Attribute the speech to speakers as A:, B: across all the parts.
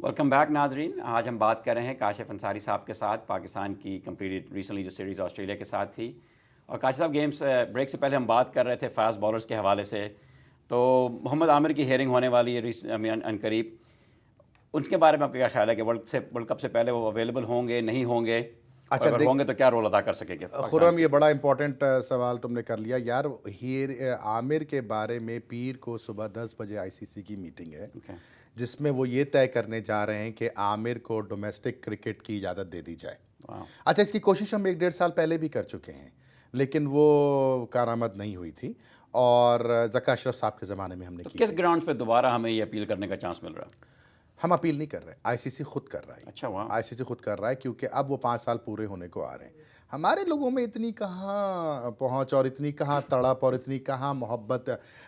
A: Welcome back नाजरीन। आज हम बात कर रहे हैं काशिफ अंसारी साहब के साथ। पाकिस्तान की कंप्लीटेड रिसेंटली जो सीरीज़ ऑस्ट्रेलिया के साथ थी, और काशिफ साहब गेम्स ब्रेक से पहले हम बात कर रहे थे फास्ट बॉलर्स के हवाले से। तो मोहम्मद आमिर की हेयरिंग होने वाली है अनकरीब, उनके बारे में आपका क्या ख्याल है कि वर्ल्ड कप से पहले वो अवेलेबल होंगे, नहीं होंगे?
B: अच्छा,
A: अगर होंगे तो क्या रोल अदा कर सकेंगे
B: खुर्रम, ये बड़ा इंपॉर्टेंट सवाल तुमने कर लिया यार। आमिर के बारे में पीर को सुबह 10 बजे आईसीसी की मीटिंग है, जिसमें वो ये तय करने जा रहे हैं कि आमिर को डोमेस्टिक क्रिकेट की इजाज़त दे दी जाए। अच्छा, इसकी कोशिश हम 1-1.5 साल पहले भी कर चुके हैं, लेकिन वो कारामद नहीं हुई थी, और ज़का अशरफ साहब के ज़माने में हमने
A: तो
B: की
A: किस
B: थी।
A: ग्राउंड्स पे दोबारा हमें ये अपील करने का चांस मिल रहा है?
B: हम अपील नहीं कर रहे, आईसीसी खुद कर रहा है।
A: अच्छा, वाह।
B: आईसीसी खुद कर रहा है, क्योंकि अब वो 5 साल पूरे होने को आ रहे हैं। हमारे लोगों में इतनी कहाँ पहुंच और इतनी कहाँ तड़प और इतनी कहाँ मोहब्बत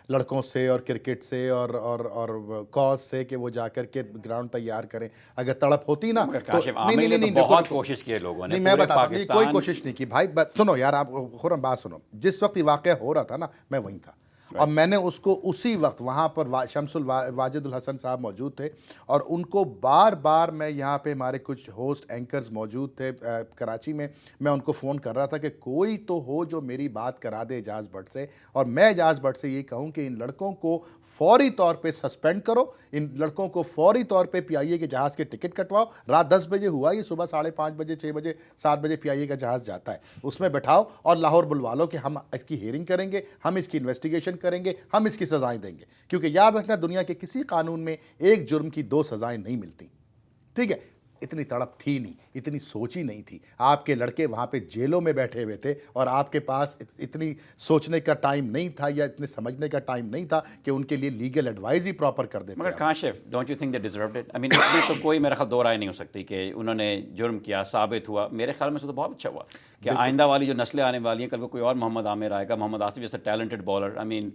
B: लड़कों से और क्रिकेट से और कॉज से कि वो जाकर के ग्राउंड तैयार करें। अगर तड़प होती ना
A: मगर
B: तो
A: काशिफ
B: नहीं नहीं
A: आमिर ने
B: नहीं
A: तो
B: नहीं,
A: बहुत
B: देखो,
A: कोशिश की है लोगों ने,
B: नहीं, मैं
A: पूरे
B: बताता हूँ, कोई
A: पाकिस्तान।
B: कोशिश नहीं की भाई। सुनो यार, आप खुरम बात सुनो। जिस वक्त ये वाक़या हो रहा था ना, मैं वहीं था, और मैंने उसको उसी वक्त वहाँ पर शमसुल वाजिदुल हसन साहब मौजूद थे, और उनको बार बार मैं यहाँ पे हमारे कुछ होस्ट एंकर्स मौजूद थे कराची में, मैं उनको फ़ोन कर रहा था कि कोई तो हो जो मेरी बात करा दे एजाज़ भट्ट से, और मैं एजाज़ भट्ट से ये कहूँ कि इन लड़कों को फौरी तौर पे सस्पेंड करो, इन लड़कों को फौरी तौर पे पीआईए के जहाज़ के टिकट कटवाओ। रात 10 बजे हुआ, ये सुबह 5:30 बजे, 6 बजे, 7 बजे पीआईए का जहाज़ जाता है, उसमें बैठाओ और लाहौर बुलवा लो कि हम इसकी हियरिंग करेंगे, हम इसकी इन्वेस्टिगेशन करेंगे, हम इसकी सजाएं देंगे। क्योंकि याद रखना, दुनिया के किसी कानून में एक जुर्म की 2 सजाएं नहीं मिलती। ठीक है, इतनी तड़प थी नहीं, इतनी सोची नहीं थी। आपके लड़के वहां पे जेलों में बैठे हुए थे, और आपके पास इतनी सोचने का टाइम नहीं था, या इतने समझने का टाइम नहीं था कि उनके लिए लीगल एडवाइस ही प्रॉपर कर देते।
A: मगर Kashif, don't you think they deserved it? I mean, इसमें तो कोई मेरा ख्याल दो राय नहीं हो सकती कि उन्होंने जुर्म किया, साबित हुआ। मेरे ख्याल में से तो बहुत अच्छा हुआ कि आइंदा वाली जो नस्लें आने वाली हैं, कल को कोई और मोहम्मद आमिर आएगा, मोहम्मद आसिफ जैसा talented bowler, I mean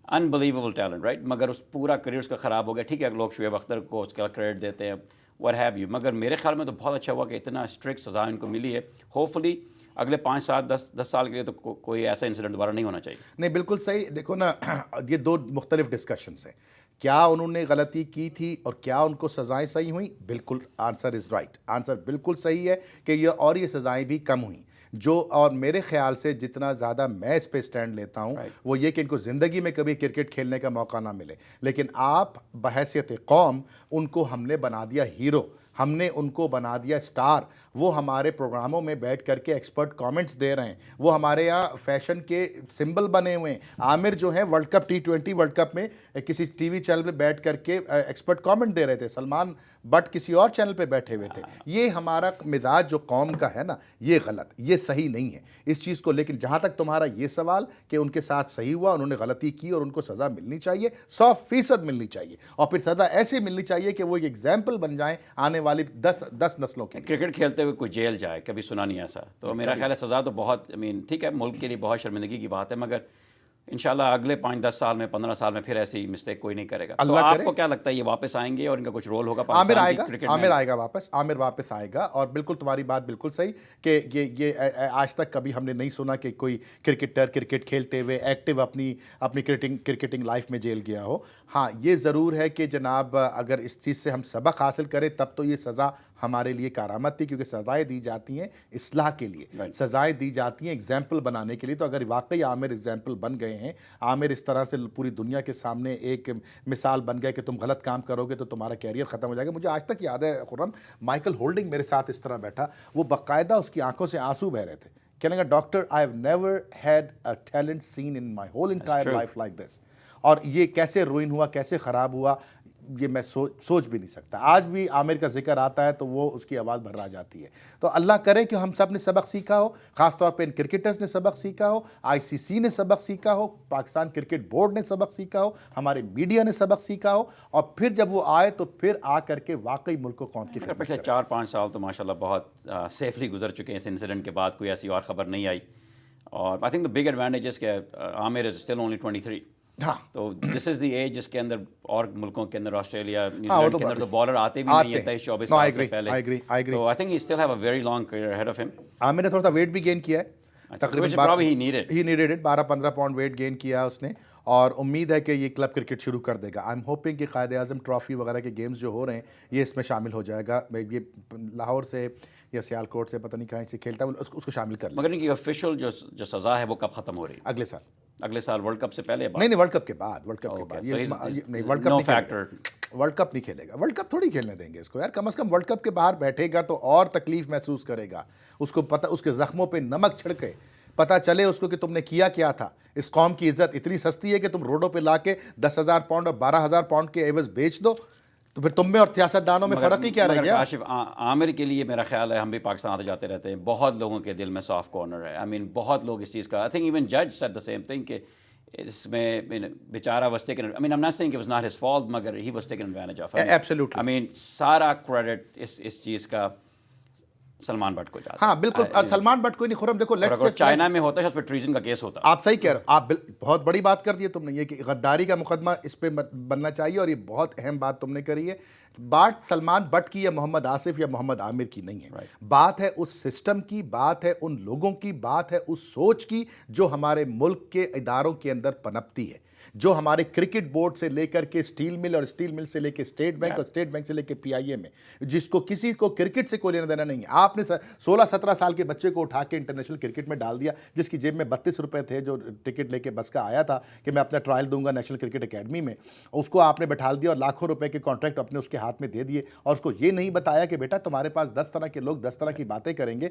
A: unbelievable talent, right? मगर उस पूरा करियर उसका ख़राब हो गया। ठीक है, लोग शुएब अख्तर को उसका क्रेडिट देते हैं, व्हाट हैव यू, मगर मेरे ख्याल में तो बहुत अच्छा हुआ कि इतना स्ट्रिक्ट सज़ा इनको मिली है। होपफुली अगले 5, 7, 10 साल के लिए तो कोई ऐसा इंसिडेंट दोबारा नहीं होना चाहिए।
B: नहीं, बिल्कुल सही। देखो ना, ये 2 मुख्तलिफ डिस्कशंस हैं। क्या उन्होंने गलती की थी और क्या उनको सज़ाएं सही हुई? बिल्कुल, आंसर इज़ राइट। आंसर बिल्कुल सही है कि ये सज़ाएं भी कम हुई। और मेरे ख्याल से जितना ज़्यादा मैं इस पे स्टैंड लेता हूँ, वो ये कि इनको ज़िंदगी में कभी क्रिकेट खेलने का मौका ना मिले, लेकिन आप बहैसियत कौम उनको हमने बना दिया हीरो, हमने उनको बना दिया स्टार। वो हमारे प्रोग्रामों में बैठ करके एक्सपर्ट कमेंट्स दे रहे हैं, वो हमारे यहाँ फैशन के सिंबल बने हुए हैं। आमिर जो है world cup T20 world cup में किसी टीवी चैनल पे बैठ करके एक्सपर्ट कमेंट दे रहे थे, सलमान बट किसी और चैनल पे बैठे हुए थे। ये हमारा मिजाज जो कौम का है ना, ये गलत, ये सही नहीं है इस चीज़ को। लेकिन जहाँ तक तुम्हारा ये सवाल कि उनके साथ सही हुआ, उन्होंने गलती की और उनको सज़ा मिलनी चाहिए, 100% मिलनी चाहिए, और फिर सज़ा ऐसी मिलनी चाहिए कि वो एक एग्जाम्पल बन जाए आने वाली 10 नस्लों के।
A: क्रिकेट खेलते हुए कोई जेल जाए, कभी सुना नहीं ऐसा। तो मेरा ख्याल है सज़ा तो बहुत, आई मीन ठीक है, मुल्क के लिए बहुत शर्मिंदगी की बात है, मगर इंशाल्लाह अगले 5-10 साल में, 15 साल में फिर ऐसी मिस्टेक कोई नहीं करेगा। तो
B: अल्लाह करे।
A: आपको क्या लगता है, ये वापस आएंगे और इनका कुछ रोल होगा
B: आमिर
A: पाकिस्तान
B: आएगा,
A: की क्रिकेट
B: आमिर
A: में?
B: आएगा वापस, आमिर वापस आएगा। और बिल्कुल तुम्हारी बात बिल्कुल सही कि आज तक कभी हमने नहीं सुना कि कोई क्रिकेटर क्रिकेट खेलते हुए एक्टिव अपनी अपनी क्रिकेटिंग लाइफ में जेल गया हो। हाँ, ये ज़रूर है कि जनाब, अगर इस चीज़ से हम सबक हासिल करें तब तो ये सज़ा हमारे लिए कारामद थी, क्योंकि सज़ाएँ दी जाती हैं इस्लाह के लिए, सज़ाएँ दी जाती हैं एग्जाम्पल बनाने के लिए। तो अगर वाकई आमिर एग्जाम्पल बन गए हैं, आमिर इस तरह से पूरी दुनिया के सामने एक मिसाल बन गए कि तुम गलत काम करोगे तो तुम्हारा कैरियर ख़त्म हो जाएगा। मुझे आज तक याद है खुर्रम, माइकल होल्डिंग मेरे साथ इस तरह बैठा, वो बाकायदा उसकी आंखों से आंसू बह रहे थे, कहने लगा, doctor, I have never had a talent seen in my whole entire life like this. और ये कैसे रुइन हुआ, कैसे ख़राब हुआ, ये मैं सोच भी नहीं सकता। आज भी आमिर का जिक्र आता है तो वो उसकी आवाज़ भर्रा जाती है। तो अल्लाह करे कि हम सब ने सबक सीखा हो, ख़ासतौर पे इन क्रिकेटर्स ने सबक सीखा हो, आईसीसी ने सबक सीखा हो, पाकिस्तान क्रिकेट बोर्ड ने सबक सीखा हो, हमारे मीडिया ने सबक सीखा हो, और फिर जब वो आए तो फिर आ करके वाकई मुल्क को कौन की खिदमत
A: पिछले
B: करें।
A: 4-5 साल तो माशाल्लाह बहुत सेफली गुजर चुके हैं। इस इंसिडेंट के बाद कोई ऐसी और ख़बर नहीं आई, और I think the big advantage is कि आमिर इज स्टिल ओनली 23।
B: हाँ,
A: तो दिस इज़ द एज जिसके अंदर और मुल्कों के अंदर, ऑस्ट्रेलिया,
B: हाँ, वो
A: न्यूजीलैंड
B: तो
A: के अंदर तो बॉलर आते भी नहीं है 23-24
B: नो, आई
A: साल से
B: एग्री,
A: पहले।
B: I agree, I agree.
A: तो I think he still have a very long career ahead of him.
B: Aamir ने थोड़ा सा वेट भी गेन किया है,
A: Which probably he needed.
B: He needed 12-15 pound weight gain किया उसने, और उम्मीद है कि ये क्लब क्रिकेट शुरू कर देगा। आई एम होपिंग कि कायद आज़म ट्रॉफ़ी वगैरह के गेम्स जो हो रहे हैं ये इसमें शामिल हो जाएगा। ये लाहौर से या सियालकोट से पता नहीं कहाँ से खेलता है, उसको शामिल कर लें।
A: मगर इनकी ऑफिशियल जो सज़ा है वो कब ख़त्म हो रही है?
B: अगले साल।
A: अगले साल वर्ल्ड कप से पहले?
B: नहीं, वर्ल्ड कप के बाद, वर्ल्ड कप के बाद। नहीं, वर्ल्ड कप नहीं
A: फैक्टर,
B: वर्ल्ड कप नहीं खेलेगा। वर्ल्ड कप थोड़ी खेलने देंगे इसको यार। कम से कम वर्ल्ड कप के बाहर बैठेगा तो और तकलीफ महसूस करेगा। उसको पता, उसके जख्मों पे नमक छिड़के, पता चले उसको कि तुमने किया क्या था। इस कौम की इज्जत इतनी सस्ती है कि तुम रोडों पे लाके 10,000 पाउंड और 12,000 पाउंड के एवज बेच दो, तो फिर तुम में और सियासतदानों में फ़र्क ही क्या रह गया?
A: काशिफ, आमिर के लिए मेरा ख्याल है, हम भी पाकिस्तान आते जाते रहते हैं, बहुत लोगों के दिल में सॉफ्ट कॉर्नर है। आई मीन बहुत लोग इस चीज़ का, आई थिंक इवन जज सेड द सेम थिंग कि इसमें बेचारा was taken, I mean I am not saying it was not his fault, मगर he was taken advantage of.
B: Absolutely.
A: I mean सारा क्रेडिट इस चीज़ का सलमान भट्ट को जाता है।
B: हाँ बिल्कुल, और सलमान भट्ट को नहीं। खुरम देखो, लेट्स
A: अगर चाइना में होता है उस पर ट्रीजन का केस होता।
B: आप सही कह रहे हो, आप बहुत बड़ी बात कर दी है तुमने, ये कि गद्दारी का मुकदमा इस पे बनना चाहिए, और ये बहुत अहम बात तुमने करी है। बात सलमान भट्ट की या मोहम्मद आसिफ या मोहम्मद आमिर की नहीं है। बात है उस सिस्टम की, बात है उन लोगों की, बात है उस सोच की जो हमारे मुल्क के इदारों के अंदर पनपती है, जो हमारे क्रिकेट बोर्ड से लेकर के स्टील मिल, और स्टील मिल से लेकर स्टेट बैंक, और स्टेट बैंक से लेकर PIA में, जिसको किसी को क्रिकेट से कोई लेना देना नहीं है। आपने 16-17 साल के बच्चे को उठा के इंटरनेशनल क्रिकेट में डाल दिया, जिसकी जेब में 32 रुपए थे, जो टिकट लेके बस का आया था कि मैं अपना ट्रायल दूंगा नेशनल क्रिकेट अकेडमी में। उसको आपने बैठा दिया और लाखों रुपए के कॉन्ट्रैक्ट अपने उसके हाथ में दे दिए, और उसको ये नहीं बताया कि बेटा तुम्हारे पास 10 तरह के लोग 10 तरह की बातें करेंगे,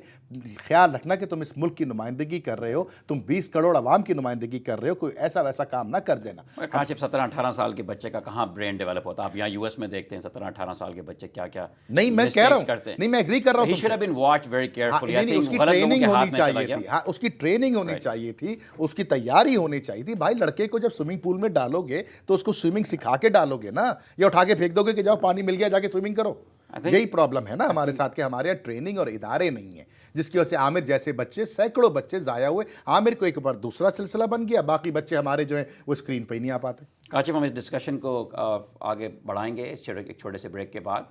B: ख्याल रखना कि तुम इस मुल्क की नुमाइंदगी कर रहे हो, तुम 20 करोड़ आवाम की नुमाइंदगी कर रहे हो, कोई ऐसा वैसा काम ना कर देना।
A: काशिफ, 17-18 साल के बच्चे का कहाँ ब्रेन डेवलप होता है? आप यहाँ US में देखते हैं 17-18 साल के बच्चे क्या क्या
B: नहीं, मैं कह रहा हूँ, नहीं, मैं एग्री कर रहा हूँ।
A: He should have been watched very carefully. I think
B: उसकी
A: गलत लोगों
B: ट्रेनिंग
A: के हाथ
B: होनी
A: में चला
B: चाहिए
A: गया।
B: थी। हाँ, उसकी ट्रेनिंग होनी चाहिए थी, उसकी तैयारी होनी चाहिए थी। भाई, लड़के को जब स्विमिंग पूल में डालोगे तो उसको स्विमिंग सिखा के डालोगे ना, या उठा के फेंक दोगे कि जाओ पानी मिल गया जाके स्विमिंग करो। यही प्रॉब्लम है ना हमारे साथ, के हमारे यहाँ ट्रेनिंग और इदारे नहीं है, जिसकी वजह से आमिर जैसे बच्चे, सैकड़ों बच्चे जाया हुए। आमिर को एक बार दूसरा सिलसिला बन गया, बाकी बच्चे हमारे जो हैं वो स्क्रीन पे ही नहीं आ पाते।
A: काशिफ, हम इस डिस्कशन को आगे बढ़ाएंगे एक छोटे से ब्रेक के बाद।